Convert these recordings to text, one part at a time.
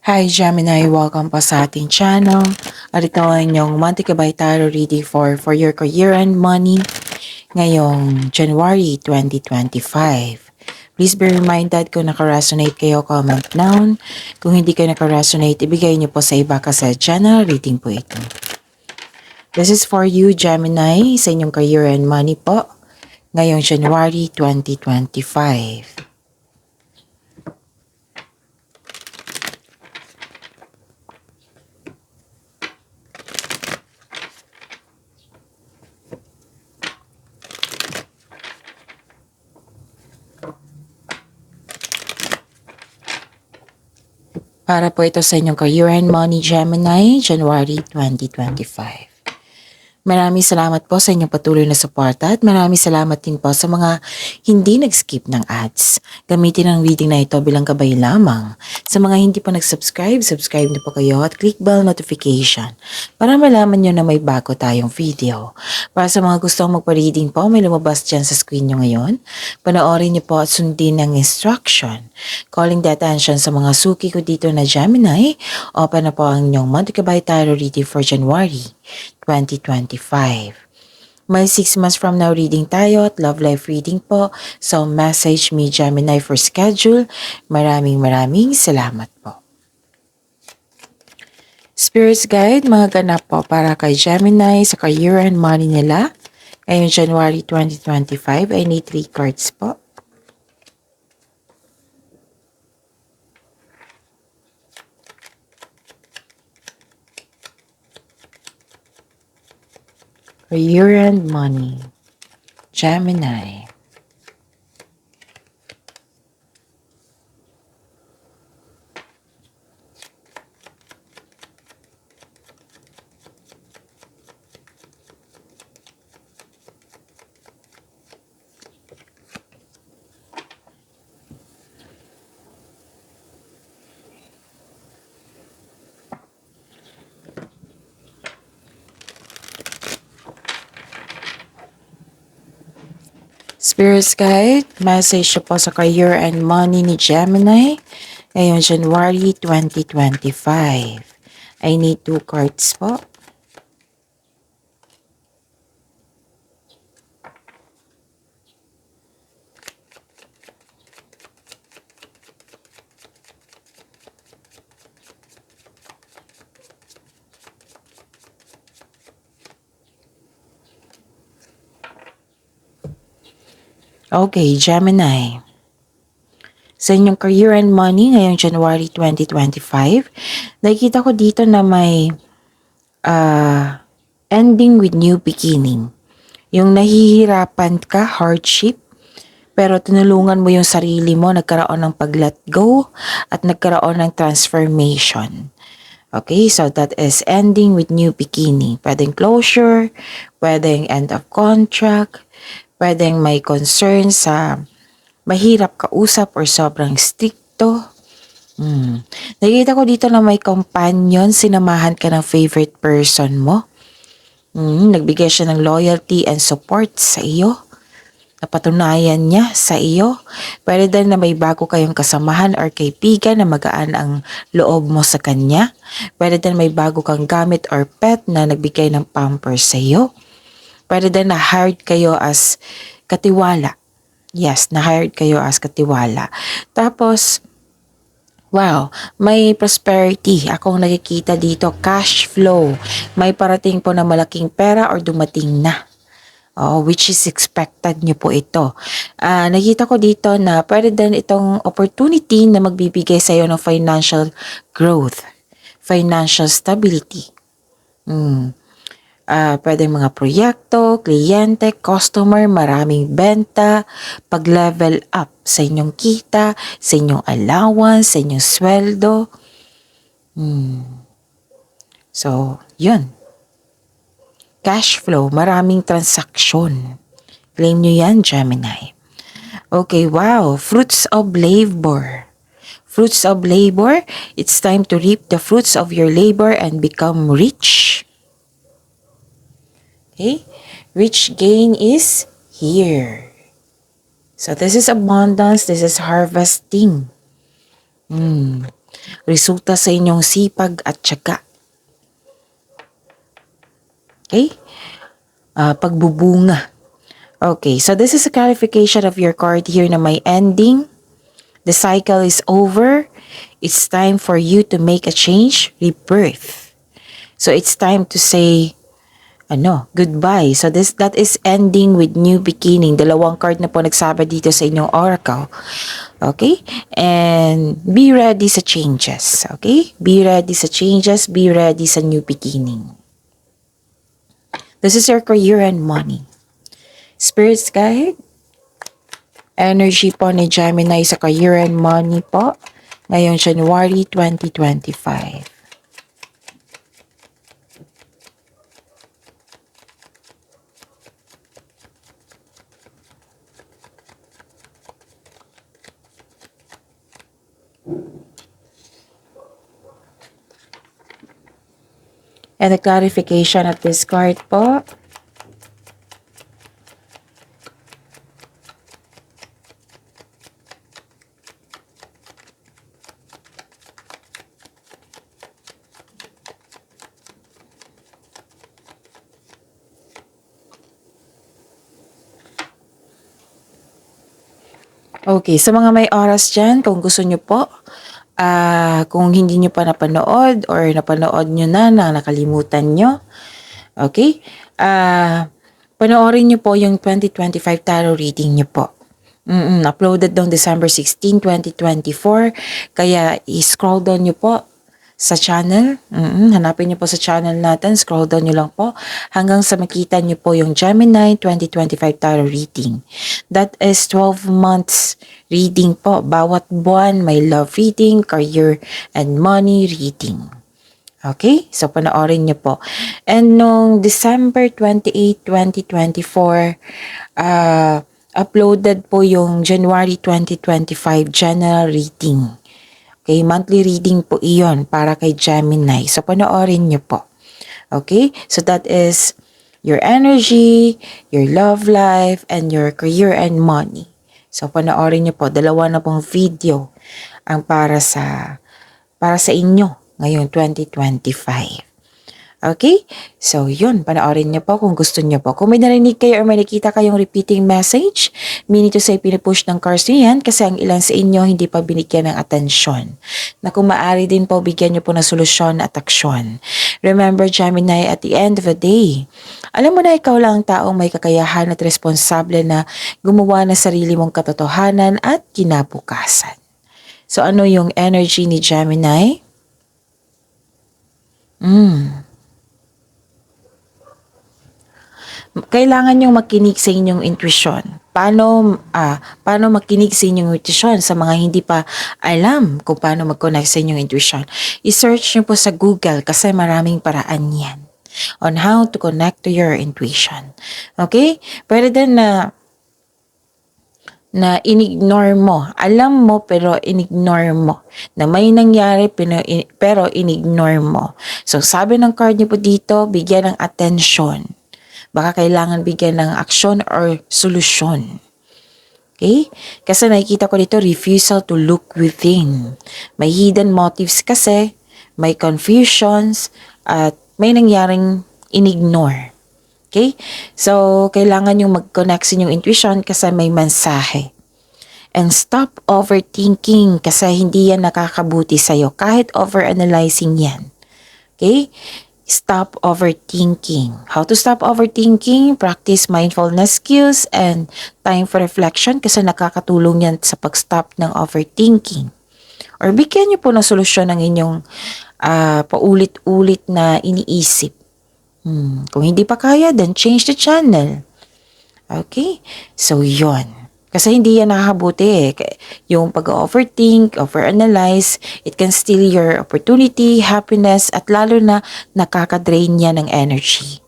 Hi Gemini, welcome po sa ating channel. At ito ang inyong monthly kabay tarot reading for your career and money ngayong January 2025. Please be reminded kung naka-resonate kayo, comment down. Kung hindi kayo naka-resonate, ibigay niyo po sa iba kasi general reading po ito. This is for you Gemini sa inyong career and money po ngayong January 2025. Para po ito sa inyong career and money Gemini, January 2025. Maraming salamat po sa inyong patuloy na suporta at maraming salamat din po sa mga hindi nag-skip ng ads. Gamitin ang reading na ito bilang gabay lamang. Sa mga hindi pa nag-subscribe, subscribe na po kayo at click bell notification para malaman nyo na may bago tayong video. Para sa mga gustong magpa-reading po, may lumabas dyan sa screen nyo ngayon. Panoorin nyo po at sundin ang instruction. Calling the attention sa mga suki ko dito na Gemini, open na po ang inyong monthly kabay tarot reading for January 2025. May 6 months from now reading tayo at love life reading po. So message me Gemini for schedule. Maraming salamat po. Spirits Guide, mga ganap po para kay Gemini sa career and money nila. Ngayong January 2025, I need 3 cards po. Career and money. Gemini. Spirits Guide, message po sa career and money ni Gemini ngayong January 2025. I need 2 cards po. Okay, Gemini. Sa inyong career and money ngayong January 2025, nakikita ko dito na may ending with new beginning. Yung nahihirapan ka, hardship, pero tinulungan mo yung sarili mo, nagkaroon ng pag-let go at nagkaroon ng transformation. Okay, so that is ending with new beginning. Pwedeng closure, pwedeng end of contract, pwedeng may concern sa mahirap kausap or sobrang stricto. Nakikita ko dito na may companion, sinamahan ka ng favorite person mo. Nagbigay siya ng loyalty and support sa iyo. Napatunayan niya sa iyo. Pwede din na may bago kayong kasamahan or kaibigan na magaan ang loob mo sa kanya. Pwede din may bago kang gamit or pet na nagbigay ng pampers sa iyo. Pwede din na hired kayo as katiwala. Yes, na-hired kayo as katiwala. Tapos, wow, may prosperity. Akong nakikita dito, cash flow. May parating po na malaking pera or dumating na. Which is expected nyo po ito. Nakita ko dito na pwede din itong opportunity na magbibigay sa iyo ng financial growth, financial stability. Pwedeng mga proyekto, kliyente, customer, maraming benta, pag-level up sa inyong kita, sa inyong allowance, sa inyong sweldo. So, yun. Cash flow, maraming transaksyon. Claim nyo yan, Gemini. Okay, wow. Fruits of labor. Fruits of labor, it's time to reap the fruits of your labor and become rich. Okay, rich gain is here. So this is abundance, this is harvesting. Resulta sa inyong sipag at tiyaga. Okay? Pagbubunga. Okay, so this is a clarification of your card here na may ending. The cycle is over. It's time for you to make a change, rebirth. So it's time to say, goodbye. So that is ending with new beginning. Dalawang card na po nagsabi dito sa inyong oracle. Okay? And be ready sa changes. Okay? Be ready sa changes. Be ready sa new beginning. This is your career and money. Spirits guide. Energy po ni Gemini sa career and money po ngayong January 2025. And the clarification of this card po. Okay, sa mga may oras dyan, kung gusto nyo po, kung hindi nyo pa napanood or napanood nyo na nakalimutan nyo, okay, panoorin nyo po yung 2025 tarot reading nyo po. Uploaded noong December 16, 2024, kaya i-scroll down nyo po sa channel. Hanapin nyo po sa channel natin, scroll down nyo lang po hanggang sa makita nyo po yung Gemini 2025 tarot reading. That is 12 months reading po. Bawat buwan may love reading, career and money reading. Okay? So, panoorin nyo po. And noong December 28, 2024, uploaded po yung January 2025 general reading. Okay, monthly reading po iyon para kay Gemini. So, panoorin nyo po. Okay, so that is your energy, your love life, and your career and money. So, panoorin nyo po. Dalawa na pong video ang para sa inyo ngayong 2025. Okay? So, yun. Panoorin niyo po kung gusto niyo po. Kung may narinig kayo or may nakita kayong repeating message, meaning to say, pinupush ng cards niyo yan kasi ang ilan sa inyo hindi pa binigyan ng atensyon. Na kung maaari din po, bigyan niyo po ng solusyon at aksyon. Remember, Gemini, at the end of the day, alam mo na ikaw lang ang taong may kakayahan at responsable na gumawa ng sarili mong katotohanan at kinabukasan. So, ano yung energy ni Gemini? Kailangan yung makinig sa inyong intuition. Paano makinig sa inyong intuition sa mga hindi pa alam kung paano mag-connect sa inyong intuition? I-search nyo po sa Google kasi maraming paraan yan on how to connect to your intuition. Okay? Pwede din na in-ignore mo. Alam mo pero in-ignore mo. Na may nangyari pero in-ignore mo. So sabi ng card niyo po dito, bigyan ng attention. Baka kailangan bigyan ng aksyon or solusyon. Okay? Kasi nakikita ko dito, refusal to look within. May hidden motives kasi, may confusions, at may nangyaring in-ignore. Okay? So, kailangan yung mag-connect sa inyong intuition kasi may mensahe. And stop overthinking kasi hindi yan nakakabuti sa'yo. Kahit overanalyzing yan. Okay? Stop overthinking. How to stop overthinking? Practice mindfulness skills and time for reflection kasi nakakatulong yan sa pag-stop ng overthinking. Or bigyan niyo po ng solusyon ng inyong paulit-ulit na iniisip. Kung hindi pa kaya, then change the channel. Okay? So, yon. Kasi hindi yan nakakabuti Yung pag-overthink, overanalyze, it can steal your opportunity, happiness, at lalo na nakaka-drain niya ng energy.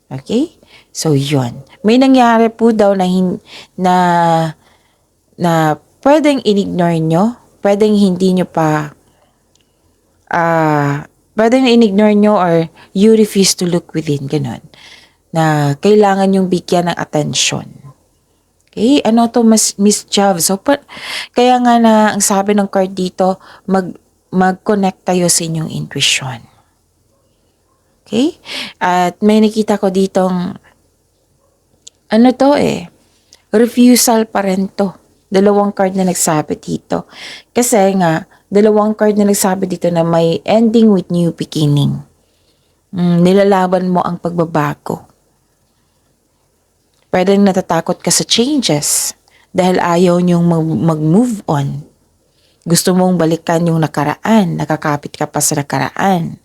Okay? So, yun. May nangyari po daw na pwedeng in-ignore nyo, pwedeng hindi nyo pa, pwedeng in-ignore nyo or you refuse to look within, ganun. Na kailangan yung bigyan ng atensyon. Okay, Miss Jav? So, kaya nga na ang sabi ng card dito, mag-connect tayo sa inyong intuition. Okay? At may nakita ko ditong, refusal pa rin to. Dalawang card na nagsabi dito. Kasi nga, dalawang card na nagsabi dito na may ending with new beginning. Nilalaban mo ang pagbabago. Pwedeng natatakot ka sa changes dahil ayaw niyong mag-move on. Gusto mong balikan yung nakaraan, nakakapit ka pa sa nakaraan.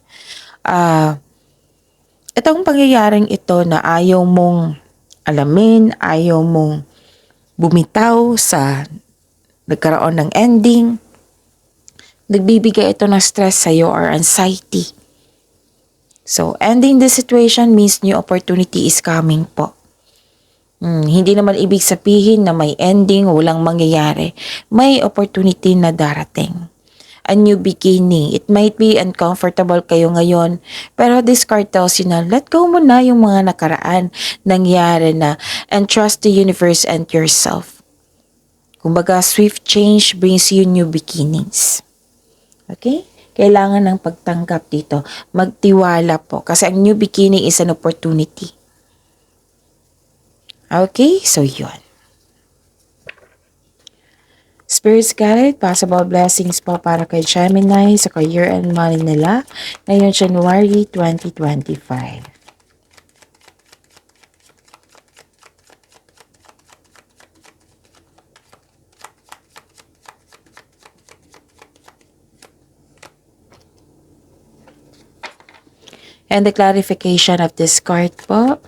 Itong pangyayaring ito na ayaw mong alamin, ayaw mong bumitaw sa nagkaroon ng ending, nagbibigay ito ng stress sa'yo or anxiety. So, ending the situation means new opportunity is coming po. Hindi naman ibig sabihin na may ending, walang mangyayari. May opportunity na darating. A new beginning. It might be uncomfortable kayo ngayon, pero this card tells you na let go mo na yung mga nakaraan, nangyari na, and trust the universe and yourself. Kumbaga, swift change brings you new beginnings. Okay? Kailangan ng pagtanggap dito. Magtiwala po, kasi ang new beginning is an opportunity. Okay? So, yun. Spirit's Guide, possible blessings po para kay Gemini sa career and money nila ngayong January 2025. And the clarification of this card po.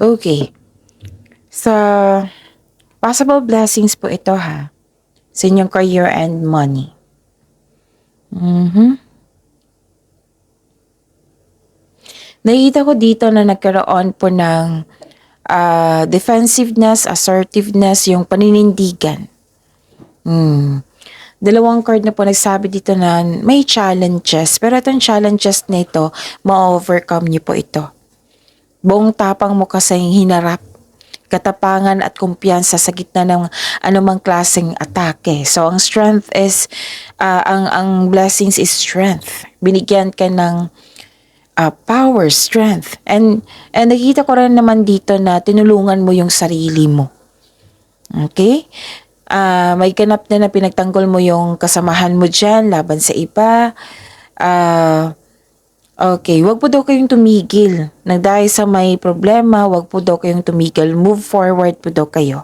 Okay. Sa possible blessings po ito ha. Sa inyong career and money. Nakikita ko dito na nagkaroon po ng defensiveness, assertiveness, yung paninindigan. Dalawang card na po nagsabi dito na may challenges. Pero itong challenges na ito, ma-overcome niyo po ito. Buong tapang mo kasi hinarap, katapangan at kumpiyansa sa gitna ng anumang klaseng atake. So, ang strength is, ang blessings is strength. Binigyan ka ng power, strength. And nakita ko rin naman dito na tinulungan mo yung sarili mo. Okay? May ganap na pinagtanggol mo yung kasamahan mo dyan, laban sa iba. Okay, wag po daw kayong tumigil. Dahil sa may problema, wag po daw kayong tumigil. Move forward po daw kayo.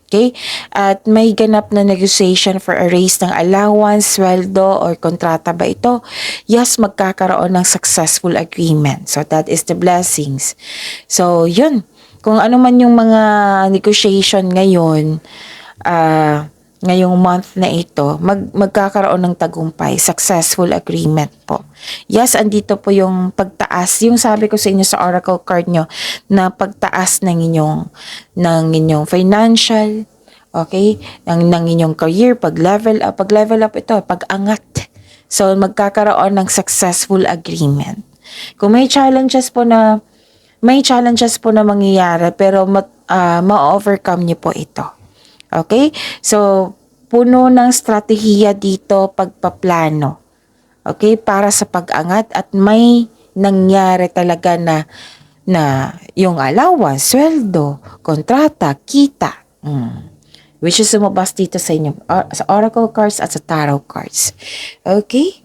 Okay? At may ganap na negotiation for a raise ng allowance, sweldo, or kontrata ba ito? Yes, magkakaroon ng successful agreement. So, that is the blessings. So, yun. Kung ano man yung mga negotiation ngayon, ngayong month na ito, magkakaroon ng tagumpay, successful agreement po. Yes, andito po yung pagtaas, yung sabi ko sa inyo sa oracle card nyo, na pagtaas ng inyong financial, okay, ng inyong career, pag-level up ito, pag-angat. So, magkakaroon ng successful agreement. Kung may challenges po na mangyayari, pero ma-overcome nyo po ito. Okay? So, puno ng strategiya dito pagpaplano. Okay? Para sa pag-angat at may nangyari talaga na yung allowance, sweldo, kontrata, kita. Which is sumabas dito sa inyo, sa oracle cards at sa tarot cards. Okay?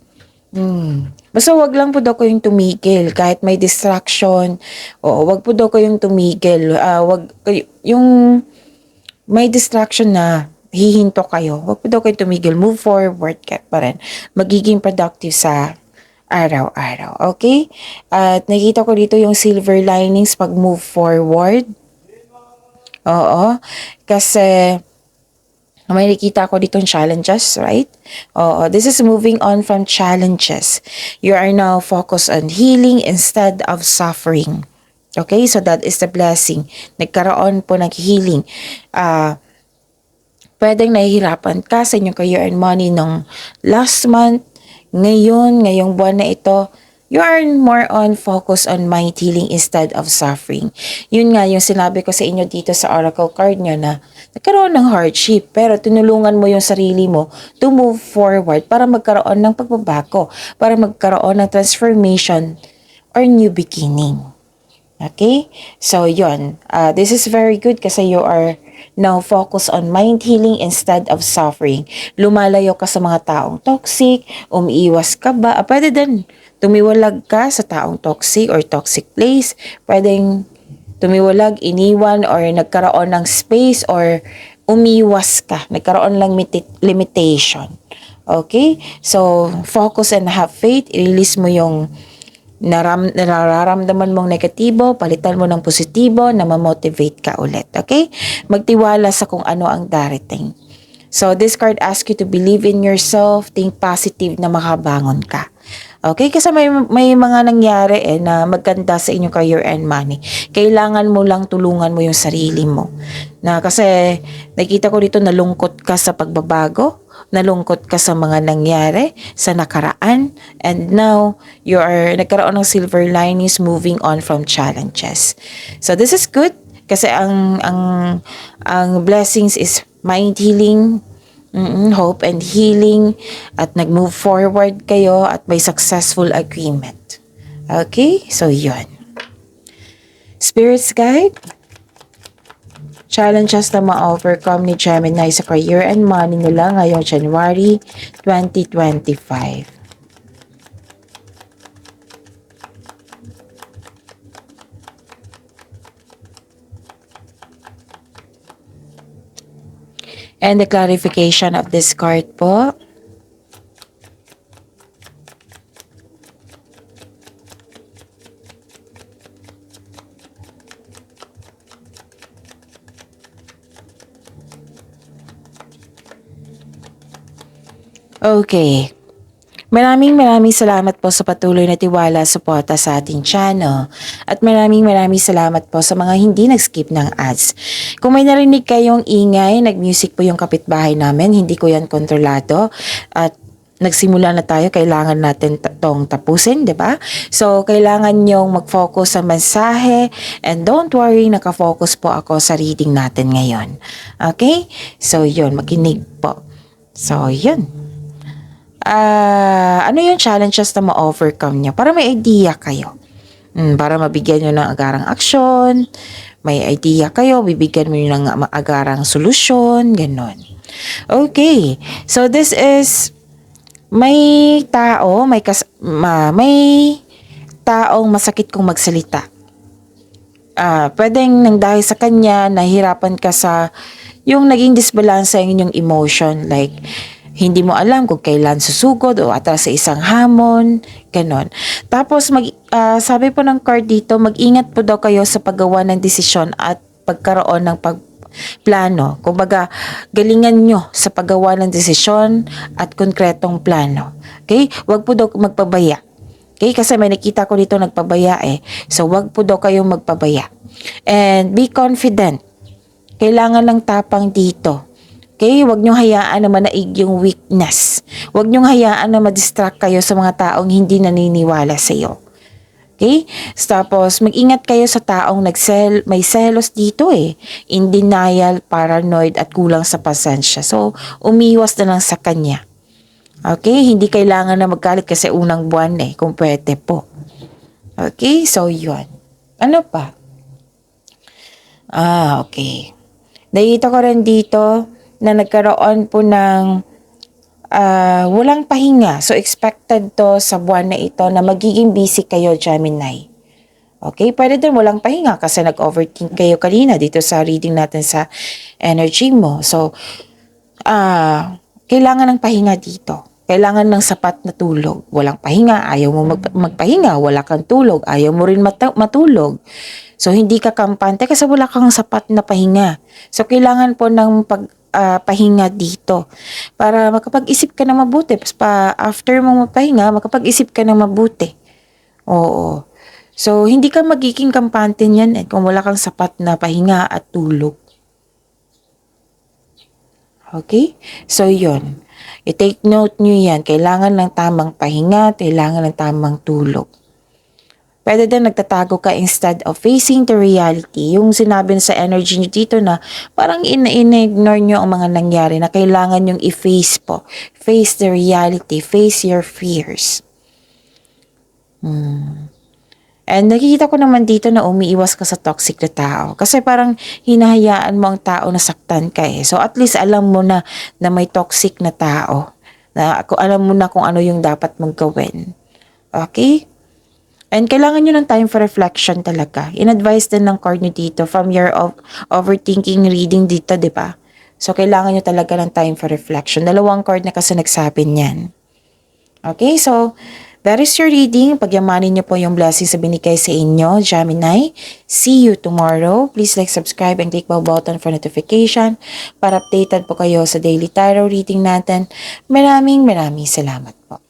Basta wag lang po daw kayong tumigil kahit may distraction. O wag po daw kayong tumigil. Yung may distraction na hihinto kayo, wag po daw kayo tumigil, move forward ka pa rin. Magiging productive sa araw-araw, okay? At nakita ko dito yung silver linings pag move forward. Oo, kasi may nakita ko dito challenges, right? Oo, this is moving on from challenges. You are now focused on healing instead of suffering. Okay, so that is the blessing. Nagkaroon po ng healing. Pwedeng nahihirapan ka sa inyong career and money nung last month. Ngayong buwan na ito, you are more on focus on mind healing instead of suffering. Yun nga yung sinabi ko sa inyo dito sa oracle card nyo na nagkaroon ng hardship pero tinulungan mo yung sarili mo to move forward para magkaroon ng pagbabago, para magkaroon ng transformation or new beginning. Okay? So, yun. This is very good kasi you are now focused on mind healing instead of suffering. Lumalayo ka sa mga taong toxic, umiiwas ka ba? Pwede din tumiwalag ka sa taong toxic or toxic place. Pwedeng tumiwalag, iniwan, or nagkaroon ng space or umiwas ka. Nagkaroon lang limitation. Okay? So, focus and have faith. I-release mo yung nararamdaman mong negatibo, palitan mo ng positibo na ma-motivate ka ulit. Okay? Magtiwala sa kung ano ang darating. So, this card asks you to believe in yourself, think positive na makabangon ka. Okay? Kasi may mga nangyari na maganda sa inyong career and money. Kailangan mo lang tulungan mo yung sarili mo. Kasi nakita ko dito nalungkot ka sa pagbabago, nalungkot ka sa mga nangyari sa nakaraan, and now you are nagkaroon ng silver linings moving on from challenges. So this is good kasi ang blessings is mind healing, hope and healing, at nag-move forward kayo at may successful agreement. Okay? So yun. Spirits guide, challenges na ma-overcome ni Gemini sa career and money nila ngayong January 2025. And the clarification of this card po. Okay. Maraming salamat po sa patuloy na tiwala, suporta sa ating channel. At maraming salamat po sa mga hindi nag-skip ng ads. Kung may narinig kayong ingay, nag-music po yung kapitbahay namin, hindi ko yan kontrolado. At nagsimula na tayo, kailangan natin tong tapusin, di ba? So, kailangan nyong mag-focus sa mensahe, and don't worry, nakafocus po ako sa reading natin ngayon. Okay? So, yun, makinig po. So, yun. Ano yung challenges na ma-overcome niya para may idea kayo. Para mabigyan nyo ng agarang aksyon, may idea kayo, bibigyan mo nyo ng agarang solusyon, ganon. Okay, so this is, may taong masakit kung magsalita. Pwedeng nang dahil sa kanya, nahihirapan ka sa yung naging disbalance sa inyong emotion, like, hindi mo alam kung kailan susugod o atras sa isang hamon, ganon. Tapos, sabi po ng card dito, mag-ingat po daw kayo sa paggawa ng desisyon at pagkaroon ng plano. Kumbaga, galingan nyo sa paggawa ng desisyon at konkretong plano. Okay? Huwag po daw magpabaya. Okay? Kasi may nakita ko dito nagpabaya So, huwag po daw kayong magpabaya. And be confident. Kailangan ng tapang dito. Okay, huwag niyong hayaan na manaig yung weakness. Huwag niyong hayaan na ma-distract kayo sa mga taong hindi naniniwala sa iyo. Okay? Tapos, mag-ingat kayo sa taong may selos dito In denial, paranoid, at kulang sa pasensya. So, umiwas na lang sa kanya. Okay? Hindi kailangan na magalit kasi unang buwan kung pwede po. Okay? So, yun. Ano pa? Okay. Nakita ko rin dito na nagkaroon po ng walang pahinga. So, expected to sa buwan na ito na magiging busy kayo, Gemini. Okay? Pwede din walang pahinga kasi nag-overthink kayo kanina dito sa reading natin sa energy mo. So, kailangan ng pahinga dito. Kailangan ng sapat na tulog. Walang pahinga, ayaw mo magpahinga, wala kang tulog, ayaw mo rin matulog. So, hindi ka kampante kasi wala kang sapat na pahinga. So, kailangan po ng pahinga dito para makapag-isip ka na mabuti. After mo magpahinga, makapag-isip ka na mabuti. Oo. So, hindi ka magiging kampante niyan kung wala kang sapat na pahinga at tulog. Okay? So, yun. I-take note nyo yan. Kailangan ng tamang pahinga, kailangan ng tamang tulog. Pwede din nagtatago ka instead of facing the reality. Yung sinabi sa energy nyo dito na parang ina-ignore nyo ang mga nangyari na kailangan yung i-face po. Face the reality. Face your fears. And nakikita ko naman dito na umiiwas ka sa toxic na tao. Kasi parang hinahayaan mo ang tao na saktan ka eh. So at least alam mo na may toxic na tao. Alam mo na kung ano yung dapat mong gawin. Okay? And kailangan nyo ng time for reflection talaga. In-advise din ng card nyo dito from your overthinking reading dito, di ba? So, kailangan nyo talaga ng time for reflection. 2 card na kasi nagsabi niyan. Okay, so, that is your reading. Pagyamanin nyo po yung blessings na binigay sa inyo, Gemini. See you tomorrow. Please like, subscribe, and click bell button for notification para updated po kayo sa daily tarot reading natin. Maraming salamat po.